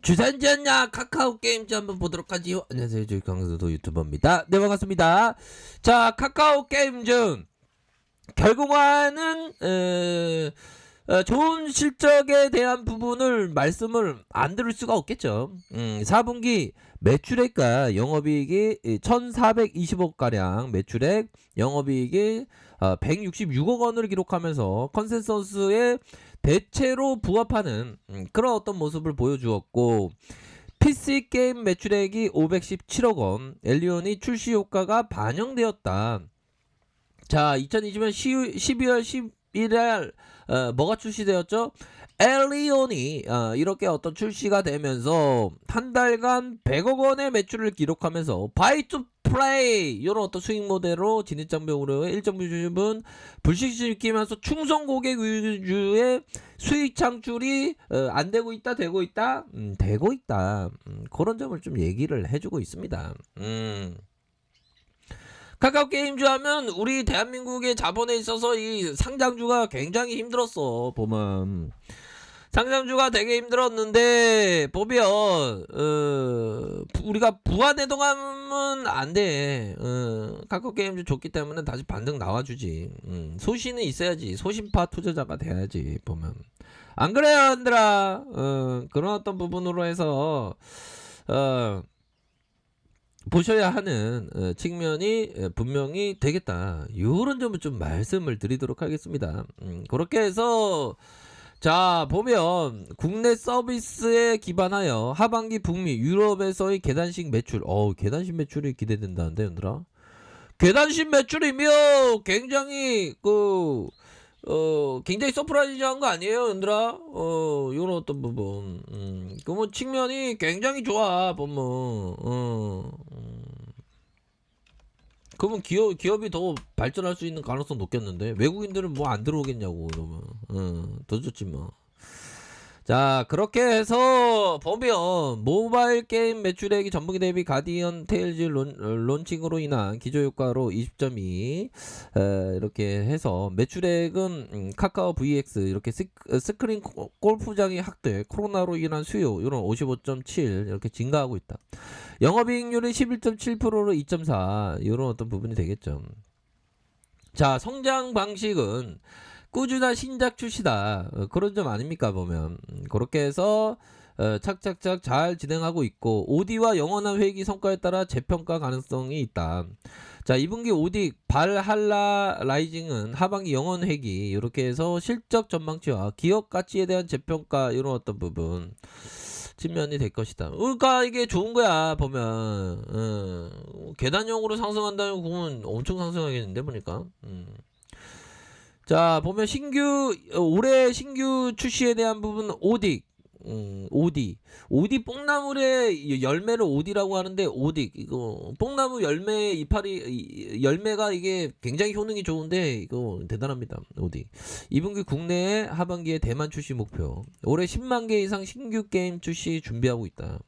주산지었냐 카카오게임즈 한번 보도록 하지요. 안녕하세요, 저희 강서도 유튜버입니다. 네, 반갑습니다. 자, 카카오게임즈 결국은 좋은 실적에 대한 부분을 말씀을 안 들을 수가 없겠죠. 4분기 매출액과 영업이익이 1420억가량 매출액, 영업이익이 166억 원을 기록하면서 컨센서스에 대체로 부합하는 그런 어떤 모습을 보여주었고, PC게임 매출액이 517억 원, 엘리온이 출시 효과가 반영되었다. 자, 2020년 12월 11일 뭐가 출시되었죠? 엘리온이 이렇게 어떤 출시가 되면서 한 달간 100억 원의 매출을 기록하면서 바이 투 플레이 이런 어떤 수익 모델로 진입장벽으로 일정 부분 불식시키면서 충성 고객 위주의 수익 창출이 안 되고 있다, 되고 있다, 되고 있다. 그런 점을 좀 얘기를 해주고 있습니다. 카카오게임즈 하면 우리 대한민국의 자본에 있어서 이 상장주가 굉장히 힘들었어. 보면 상장주가 되게 힘들었는데 보면 우리가 부안해동하면 안돼. 카카오게임즈 좋기 때문에 다시 반등 나와주지. 소신은 있어야지. 소신파 투자자가 돼야지. 보면 안 그래요, 얘들아? 그런 어떤 부분으로 해서 보셔야 하는 측면이 분명히 되겠다. 이런 점을 좀 말씀을 드리도록 하겠습니다. 그렇게 해서 자, 보면 국내 서비스에 기반하여 하반기 북미 유럽에서의 계단식 매출, 계단식 매출이 기대된다는데, 얘들아. 계단식 매출이면 굉장히 굉장히 서프라이즈한 거 아니에요, 얘들아? 요런 어떤 부분. 그러면 측면이 굉장히 좋아, 보면. 그러면 기업이 더 발전할 수 있는 가능성 높겠는데? 외국인들은 뭐 안 들어오겠냐고, 그러면. 더 좋지 뭐. 자, 그렇게 해서 보면 모바일 게임 매출액이 전분기 대비 가디언 테일즈 론칭으로 인한 기저효과로 20.2 이렇게 해서 매출액은 카카오 VX 이렇게 스크린 골프장이 확대, 코로나로 인한 수요 이런 55.7 이렇게 증가하고 있다. 영업이익률은 11.7%로 2.4 이런 어떤 부분이 되겠죠. 자, 성장 방식은 꾸준한 신작 출시다. 그런 점 아닙니까, 보면. 그렇게 해서 착착착 잘 진행하고 있고, 오디와 영원한 회기 성과에 따라 재평가 가능성이 있다. 자, 2분기 오디 발할라 라이징은 하반기 영원 회기 이렇게 해서 실적 전망치와 기업 가치에 대한 재평가 이런 어떤 부분 측면이 될 것이다. 그러니까 이게 좋은 거야, 보면. 계단형으로 상승한다면 그러면 엄청 상승하겠는데, 보니까. 자, 보면 올해 신규 출시에 대한 부분 오디 뽕나물의 열매를 오디라고 하는데, 이거 뽕나무 열매 이파리 열매가 이게 굉장히 효능이 좋은데 이거 대단합니다. 2분기 국내에 하반기에 대만 출시 목표, 올해 10만 개 이상 신규 게임 출시 준비하고 있다.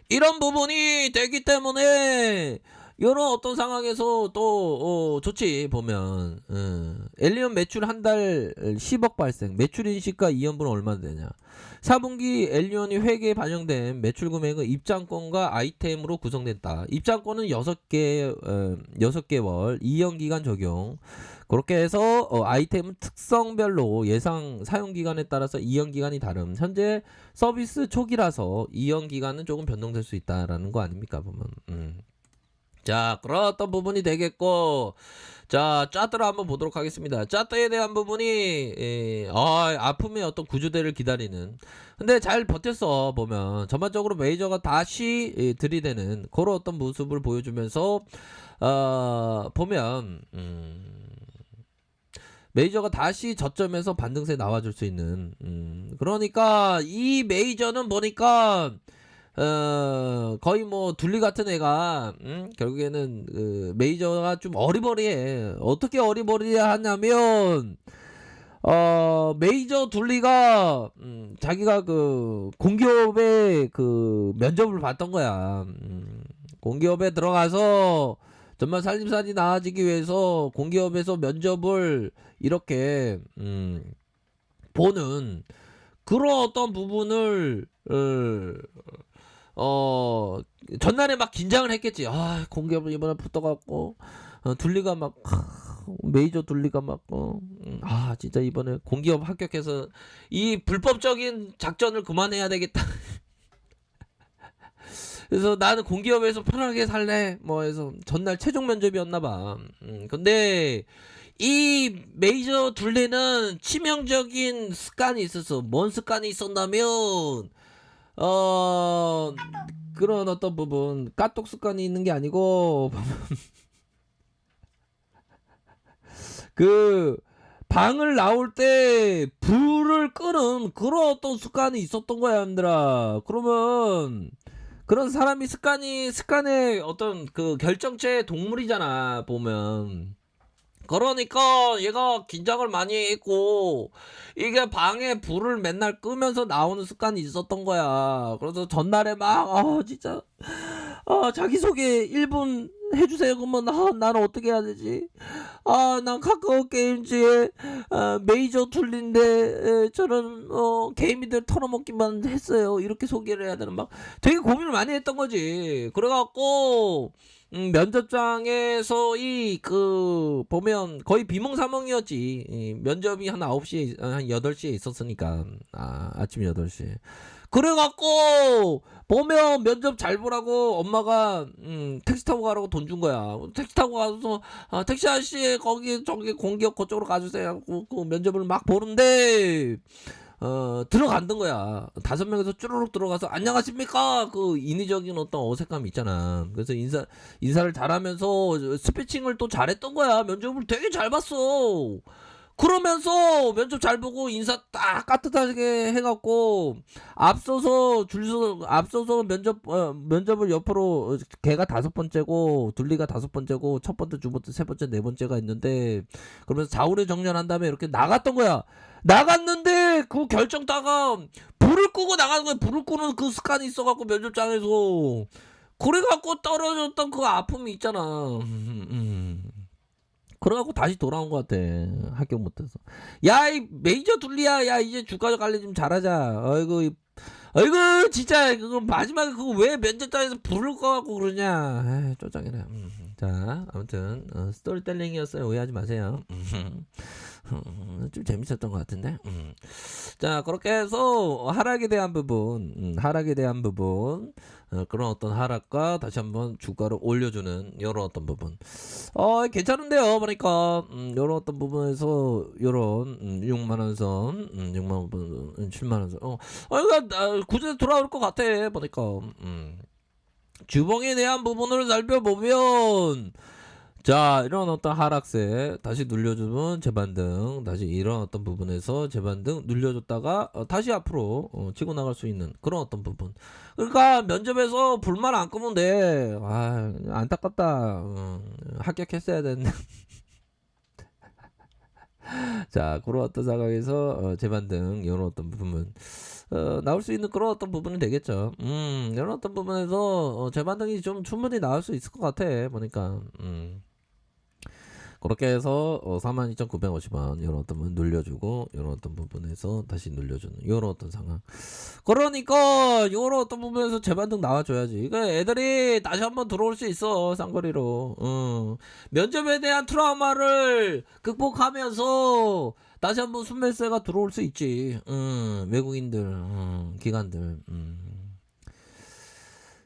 이런 부분이 되기 때문에 이런 어떤 상황에서 또 좋지. 보면 엘리온 매출 한 달 10억 발생, 매출 인식과 이연분은 얼마나 되냐. 4분기 엘리온이 회계에 반영된 매출 금액은 입장권과 아이템으로 구성됐다. 입장권은 6개월 2년기간 적용. 그렇게 해서 아이템은 특성별로 예상 사용기간에 따라서 2년기간이 다름. 현재 서비스 초기라서 2년기간은 조금 변동될 수 있다라는 거 아닙니까, 보면. 자, 그런 어떤 부분이 되겠고, 자, 짜트를 한번 보도록 하겠습니다. 짜트에 대한 부분이 아픔의 어떤 구조대를 기다리는, 근데 잘 버텼어. 보면 전반적으로 메이저가 다시 들이대는 그런 어떤 모습을 보여주면서 보면 메이저가 다시 저점에서 반등세 나와줄 수 있는, 그러니까 이 메이저는 보니까 거의 뭐 둘리 같은 애가 결국에는 메이저가 좀 어리버리해. 어떻게 어리버리해 하냐면 메이저 둘리가 자기가 그 공기업에 그 면접을 봤던 거야. 공기업에 들어가서 정말 살림살이 나아지기 위해서 공기업에서 면접을 이렇게 보는 그런 어떤 부분을 전날에 막 긴장을 했겠지. 아, 공기업을 이번에 붙어갖고 둘리가 막 메이저 둘리가 막 아, 진짜 이번에 공기업 합격해서 이 불법적인 작전을 그만해야 되겠다. 그래서 나는 공기업에서 편하게 살래. 뭐 해서 전날 최종 면접이었나 봐. 근데 이 메이저 둘레는 치명적인 습관이 있었어. 뭔 습관이 있었냐면 어 그런 어떤 부분 까똑 습관이 있는 게 아니고 그 방을 나올 때 불을 끄는 그런 어떤 습관이 있었던 거야, 얘들아. 그러면 그런 사람이 습관의 어떤 그 결정체 동물이잖아, 보면. 그러니까 얘가 긴장을 많이 했고 이게 방에 불을 맨날 끄면서 나오는 습관이 있었던 거야. 그래서 전날에 막 진짜 자기소개 1분 해주세요. 그러면 나는 어떻게 해야 되지? 난 카카오 게임즈의 메이저 툴인데 저는 게임인들 털어먹기만 했어요. 이렇게 소개를 해야 되는 막 되게 고민을 많이 했던 거지. 그래갖고 면접장에서 이 그 보면 거의 비몽사몽이었지. 이 면접이 한 9시에 한 8시에 있었으니까 아침 8시에. 그래갖고 보면 면접 잘 보라고 엄마가 택시 타고 가라고 돈 준 거야. 택시 타고 가서 택시 아저씨 거기 저기 공기업 그쪽으로 가주세요. 그 면접을 막 보는데 들어간던 거야. 5명에서 쭈루룩 들어가서 안녕하십니까 그 인위적인 어떤 어색감이 있잖아. 그래서 인사를 잘하면서 스피칭을 또 잘했던 거야. 면접을 되게 잘 봤어. 그러면서 면접 잘 보고 인사 딱 까뜻하게 해갖고 앞서서 면접을 옆으로 걔가 5번째고 둘리가 5번째고 첫 번째 두 번째 세 번째 네 번째가 있는데 그러면서 좌우를 정렬한 다음에 이렇게 나갔던 거야. 나갔는데 그 결정 따가 불을 끄고 나가는 거야. 불을 끄는 그 습관이 있어갖고 면접장에서 그래갖고 떨어졌던 그 아픔이 있잖아. 그래갖고 다시 돌아온 것 같아. 합격 못해서. 야, 이 메이저 둘리야. 야, 이제 주가 관리 좀 잘하자. 아이고, 진짜 그거 마지막에 그거 왜 면접장에서 불을 꺼갖고 그러냐. 에이, 쪼짱이네. 자, 아무튼 스토리텔링이었어요. 오해하지 마세요. 좀 재밌었던 것 같은데. 자, 그렇게 해서 하락에 대한 부분, 그런 어떤 하락과 다시 한번 주가를 올려주는 이런 어떤 부분. 괜찮은데요. 보니까 이런 어떤 부분에서 이런 6만 원 선, 6만 원, 7만 원 선. 그러니까 구제에 돌아올 것 같아. 보니까 주봉에 대한 부분을 살펴보면. 자, 이런 어떤 하락세 다시 눌려주면 재반등, 다시 이런 어떤 부분에서 재반등 눌려줬다가 다시 앞으로 치고 나갈 수 있는 그런 어떤 부분. 그러니까 면접에서 불만 안 끄면 돼. 안타깝다. 합격했어야 됐네. 자, 그런 어떤 상황에서 재반등 이런 어떤 부분 나올 수 있는 그런 어떤 부분이 되겠죠. 이런 어떤 부분에서 재반등이 좀 충분히 나올 수 있을 것 같아 보니까. 그렇게 해서 42,950원 이런 어떤 부분 눌려주고 이런 어떤 부분에서 다시 눌려주는 이런 어떤 상황. 그러니까 이런 어떤 부분에서 재반등 나와줘야지. 이거 애들이 다시 한번 들어올 수 있어 쌍거리로. 면접에 대한 트라우마를 극복하면서 다시 한번 순매수가 들어올 수 있지. 외국인들 기관들.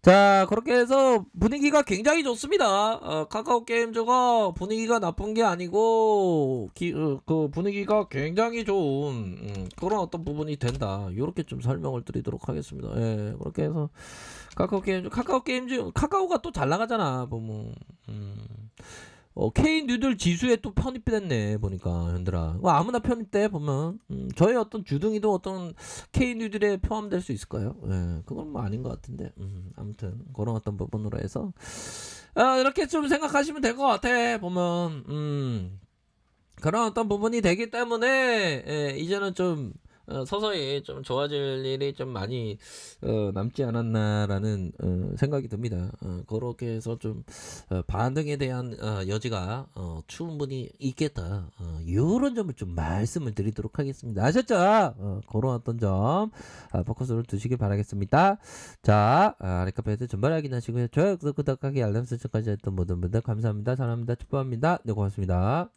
자, 그렇게 해서 분위기가 굉장히 좋습니다. 카카오 게임즈가 분위기가 나쁜 게 아니고 그 분위기가 굉장히 좋은 그런 어떤 부분이 된다. 이렇게 좀 설명을 드리도록 하겠습니다. 예, 그렇게 해서 카카오 게임즈 카카오가 또 잘 나가잖아. 보면 K 뉴들 지수에 또 편입됐네 보니까 현들아. 아무나 편입돼 보면 저의 어떤 주둥이도 어떤 K 뉴들에 포함될 수 있을까요? 예, 그건 뭐 아닌 것 같은데. 아무튼 그런 어떤 부분으로 해서 이렇게 좀 생각하시면 될 것 같아 보면. 그런 어떤 부분이 되기 때문에 이제는 좀 서서히 좀 좋아질 일이 좀 많이 남지 않았나라는 생각이 듭니다. 그렇게 해서 좀 반등에 대한 여지가 충분히 있겠다. 요런 점을 좀 말씀을 드리도록 하겠습니다. 아셨죠? 그런 어떤 점 포커스를 두시길 바라겠습니다. 자, 레카페드 전발 확인하시고요. 좋아요, 구독하기, 알람 설정까지 했던 모든 분들 감사합니다. 사랑합니다. 축복합니다. 네, 고맙습니다.